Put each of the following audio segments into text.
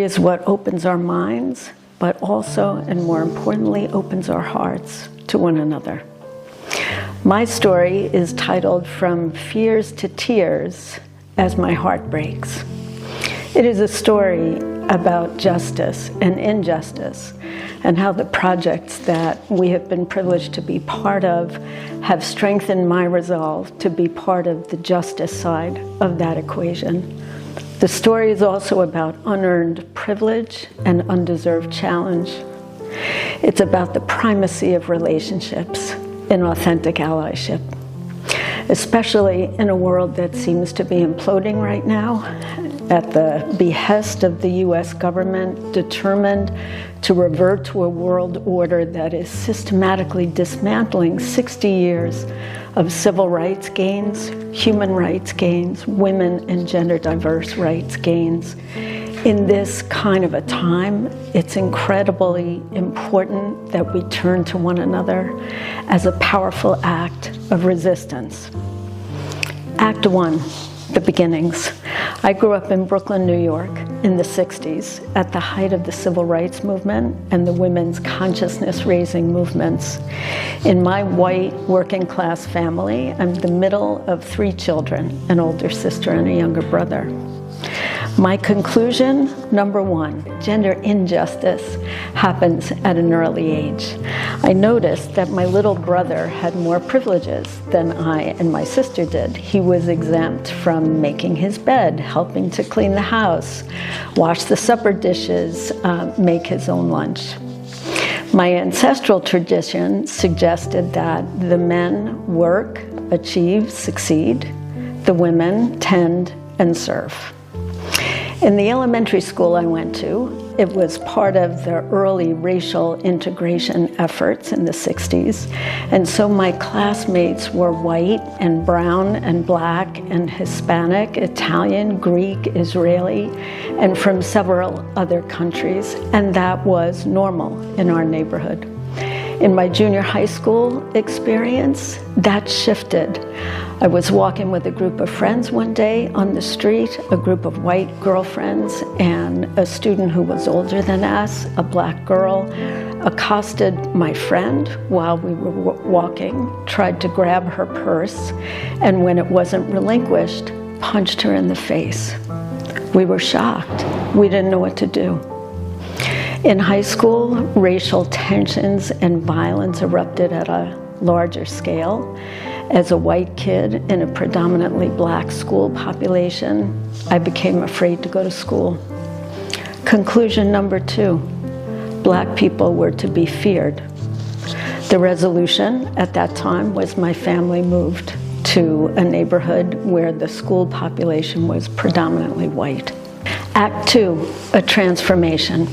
is what opens our minds, but also, and more importantly, opens our hearts to one another. My story is titled From Fears to Tears as My Heart Breaks. It is a story about justice and injustice, and how the projects that we have been privileged to be part of have strengthened my resolve to be part of the justice side of that equation. The story is also about unearned privilege and undeserved challenge. It's about the primacy of relationships in authentic allyship, especially in a world that seems to be imploding right now at the behest of the US government, determined to revert to a world order that is systematically dismantling 60 years of civil rights gains, human rights gains, women and gender diverse rights gains. In this kind of a time, it's incredibly important that we turn to one another as a powerful act of resistance. Act 1, the beginnings. I grew up in Brooklyn, New York in the 60s at the height of the civil rights movement and the women's consciousness-raising movements. In my white working class family, I'm the middle of 3 children, an older sister and a younger brother. My conclusion, number 1, gender injustice happens at an early age. I noticed that my little brother had more privileges than I and my sister did. He was exempt from making his bed, helping to clean the house, wash the supper dishes, make his own lunch. My ancestral tradition suggested that the men work, achieve, succeed, the women tend and serve. In the elementary school I went to, it was part of the early racial integration efforts in the 60s, and so my classmates were white and brown and black and Hispanic, Italian, Greek, Israeli, and from several other countries, and that was normal in our neighborhood. In my junior high school experience, that shifted. I was walking with a group of friends one day on the street, a group of white girlfriends and a student who was older than us, a black girl, accosted my friend while we were walking, tried to grab her purse, and when it wasn't relinquished, punched her in the face. We were shocked. We didn't know what to do. In high school, racial tensions and violence erupted at a larger scale. As a white kid in a predominantly black school population, I became afraid to go to school. Conclusion number 2, black people were to be feared. The resolution at that time was my family moved to a neighborhood where the school population was predominantly white. Act 2, a transformation.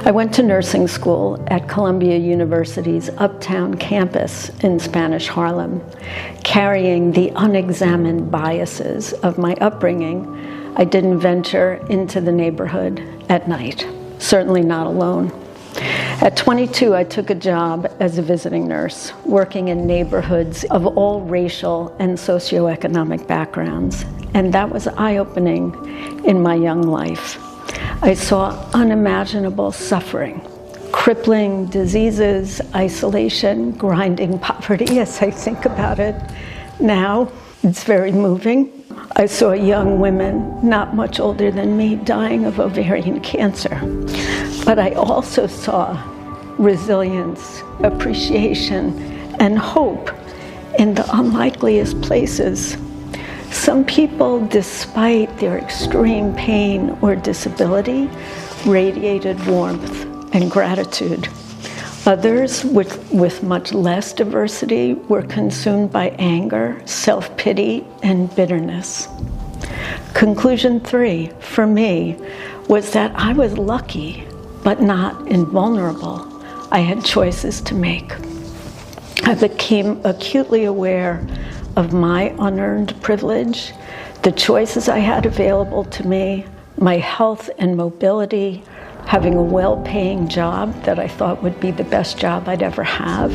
I went to nursing school at Columbia University's Uptown campus in Spanish Harlem. Carrying the unexamined biases of my upbringing, I didn't venture into the neighborhood at night, certainly not alone. At 22, I took a job as a visiting nurse, working in neighborhoods of all racial and socioeconomic backgrounds, and that was eye-opening in my young life. I saw unimaginable suffering, crippling diseases, isolation, grinding poverty. As I think about it now, it's very moving. I saw young women, not much older than me, dying of ovarian cancer. But I also saw resilience, appreciation, and hope in the unlikeliest places. Some people, despite their extreme pain or disability, radiated warmth and gratitude. Others, with much less diversity, were consumed by anger, self-pity, and bitterness. Conclusion 3, for me, was that I was lucky, but not invulnerable. I had choices to make. I became acutely aware of my unearned privilege, the choices I had available to me, my health and mobility, having a well-paying job that I thought would be the best job I'd ever have,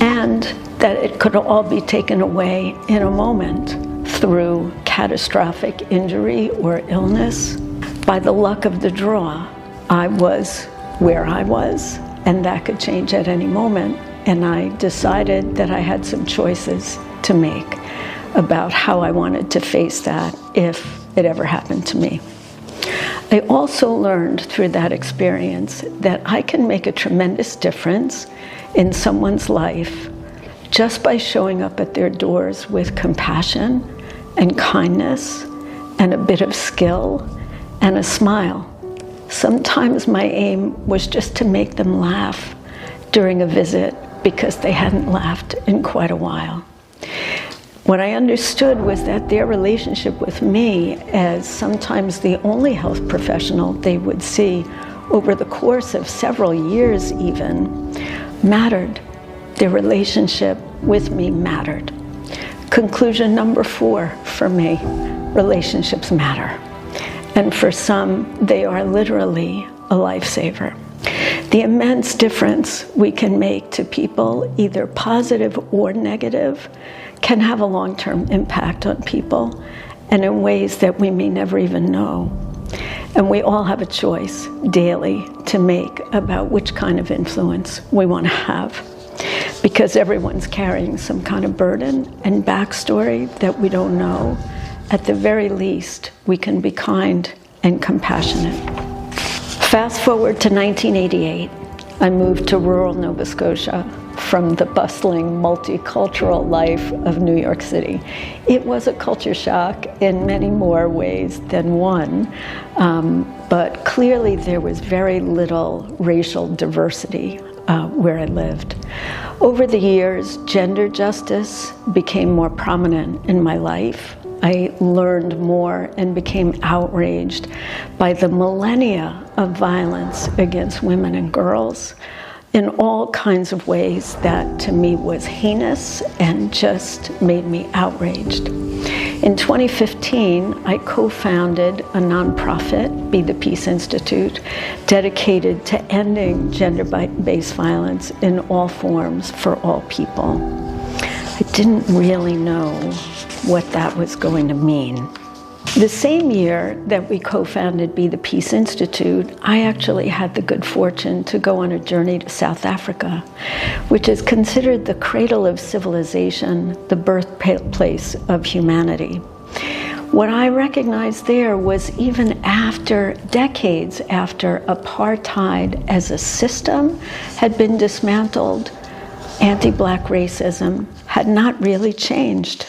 and that it could all be taken away in a moment through catastrophic injury or illness. By the luck of the draw, I was where I was, and that could change at any moment. And I decided that I had some choices to make about how I wanted to face that if it ever happened to me. I also learned through that experience that I can make a tremendous difference in someone's life just by showing up at their doors with compassion and kindness and a bit of skill and a smile. Sometimes my aim was just to make them laugh during a visit because they hadn't laughed in quite a while. What I understood was that their relationship with me, as sometimes the only health professional they would see over the course of several years even, mattered. Their relationship with me mattered. Conclusion number 4 for me, relationships matter. And for some, they are literally a lifesaver. The immense difference we can make to people, either positive or negative, can have a long-term impact on people, and in ways that we may never even know. And we all have a choice daily to make about which kind of influence we want to have, because everyone's carrying some kind of burden and backstory that we don't know. At the very least, we can be kind and compassionate. Fast forward to 1988, I moved to rural Nova Scotia from the bustling multicultural life of New York City. It was a culture shock in many more ways than one, but clearly there was very little racial diversity where I lived. Over the years, gender justice became more prominent in my life. I learned more and became outraged by the millennia of violence against women and girls in all kinds of ways that to me was heinous and just made me outraged. In 2015, I co-founded a nonprofit, Be the Peace Institute, dedicated to ending gender-based violence in all forms for all people. I didn't really know what that was going to mean. The same year that we co-founded Be the Peace Institute, I actually had the good fortune to go on a journey to South Africa, which is considered the cradle of civilization, the birthplace of humanity. What I recognized there was even after decades after apartheid as a system had been dismantled, anti-Black racism had not really changed.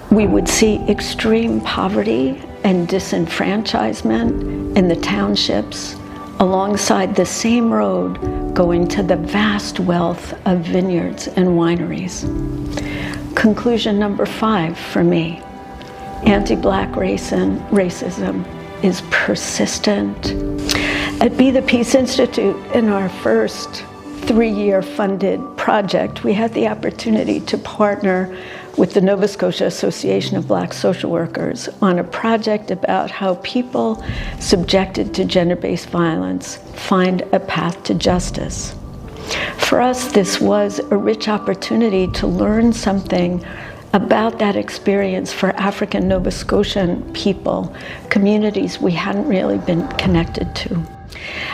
We would see extreme poverty and disenfranchisement in the townships alongside the same road going to the vast wealth of vineyards and wineries. Conclusion number 5 for me, anti-Black racism is persistent. At Be the Peace Institute, in our first 3-year funded project, we had the opportunity to partner with the Nova Scotia Association of Black Social Workers on a project about how people subjected to gender-based violence find a path to justice. For us, this was a rich opportunity to learn something about that experience for African Nova Scotian people, communities we hadn't really been connected to.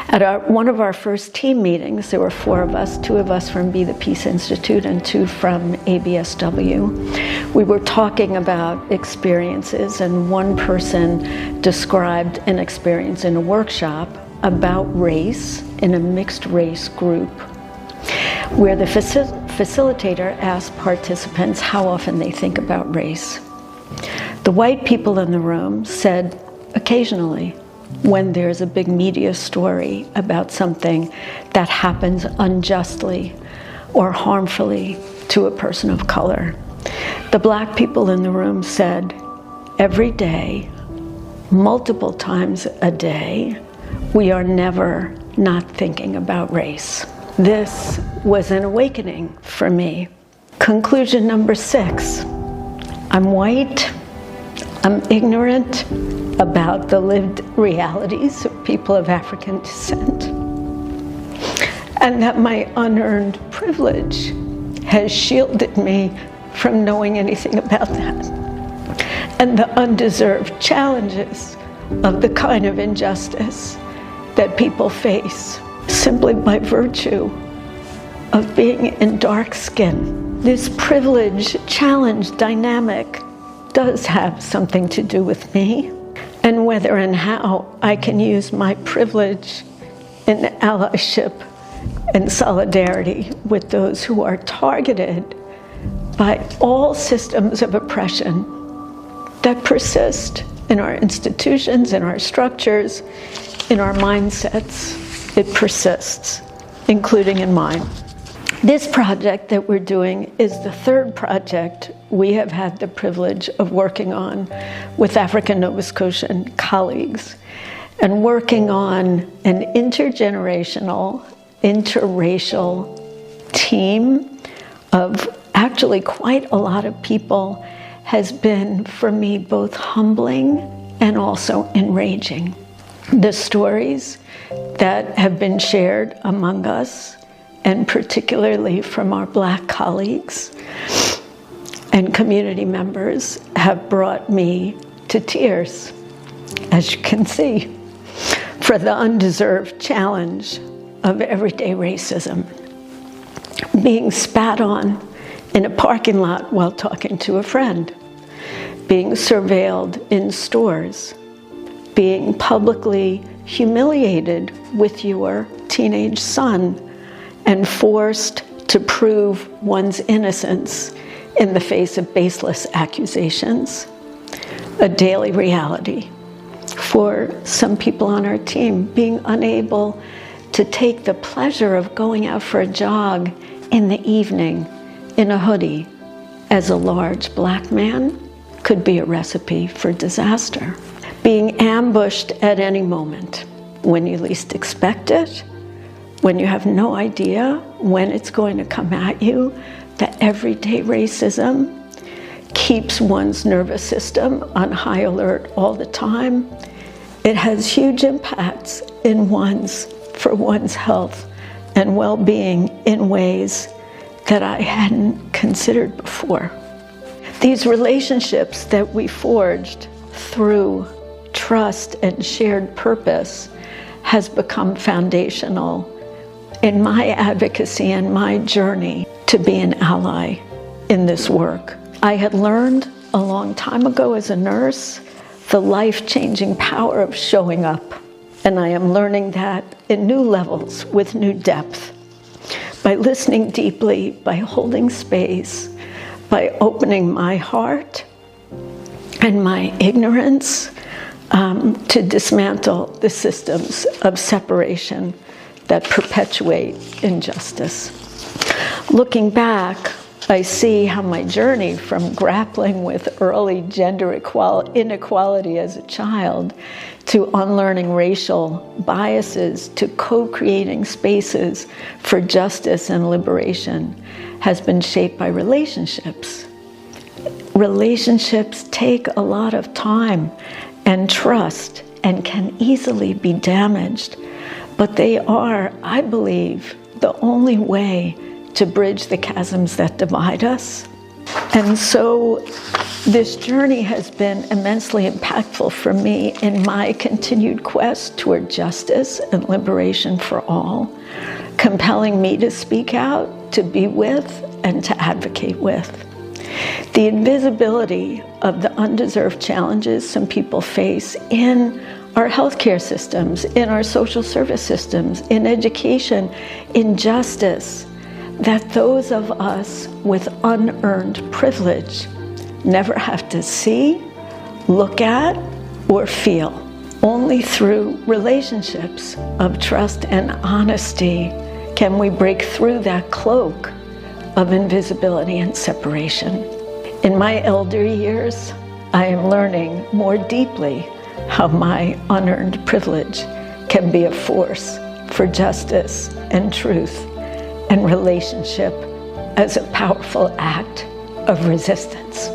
At one of our first team meetings, there were 4 of us, 2 of us from Be the Peace Institute and 2 from ABSW. We were talking about experiences, and one person described an experience in a workshop about race in a mixed race group, where the facilitator asked participants how often they think about race. The white people in the room said occasionally, when there's a big media story about something that happens unjustly or harmfully to a person of color. The Black people in the room said, every day, multiple times a day, we are never not thinking about race. This was an awakening for me. Conclusion number 6, I'm white, I'm ignorant about the lived realities of people of African descent, and that my unearned privilege has shielded me from knowing anything about that, and the undeserved challenges of the kind of injustice that people face simply by virtue of being in dark skin. This privilege challenge dynamic does have something to do with me, and whether and how I can use my privilege in allyship and solidarity with those who are targeted by all systems of oppression that persist in our institutions, in our structures, in our mindsets. It persists, including in mine. This project that we're doing is the third project we have had the privilege of working on with African Nova Scotian colleagues, and working on an intergenerational, interracial team of actually quite a lot of people has been, for me, both humbling and also enraging. The stories that have been shared among us, and particularly from our Black colleagues and community members, have brought me to tears, as you can see, for the undeserved challenge of everyday racism. Being spat on in a parking lot while talking to a friend, being surveilled in stores, being publicly humiliated with your teenage son and forced to prove one's innocence in the face of baseless accusations, a daily reality. For some people on our team, being unable to take the pleasure of going out for a jog in the evening in a hoodie as a large Black man could be a recipe for disaster. Being ambushed at any moment when you least expect it, when you have no idea when it's going to come at you. The everyday racism keeps one's nervous system on high alert all the time. It has huge impacts for one's health and well-being in ways that I hadn't considered before. These relationships that we forged through trust and shared purpose has become foundational in my advocacy and my journey to be an ally in this work. I had learned a long time ago as a nurse the life-changing power of showing up, and I am learning that in new levels with new depth, by listening deeply, by holding space, by opening my heart and my ignorance to dismantle the systems of separation that perpetuate injustice. Looking back, I see how my journey from grappling with early gender inequality as a child to unlearning racial biases to co-creating spaces for justice and liberation has been shaped by relationships. Relationships take a lot of time and trust and can easily be damaged, but they are, I believe, the only way to bridge the chasms that divide us. And so this journey has been immensely impactful for me in my continued quest toward justice and liberation for all, compelling me to speak out, to be with, and to advocate with. The invisibility of the undeserved challenges some people face in our healthcare systems, in our social service systems, in education, in justice, that those of us with unearned privilege never have to see, look at, or feel. Only through relationships of trust and honesty can we break through that cloak of invisibility and separation. In my elder years, I am learning more deeply how my unearned privilege can be a force for justice and truth and relationship as a powerful act of resistance.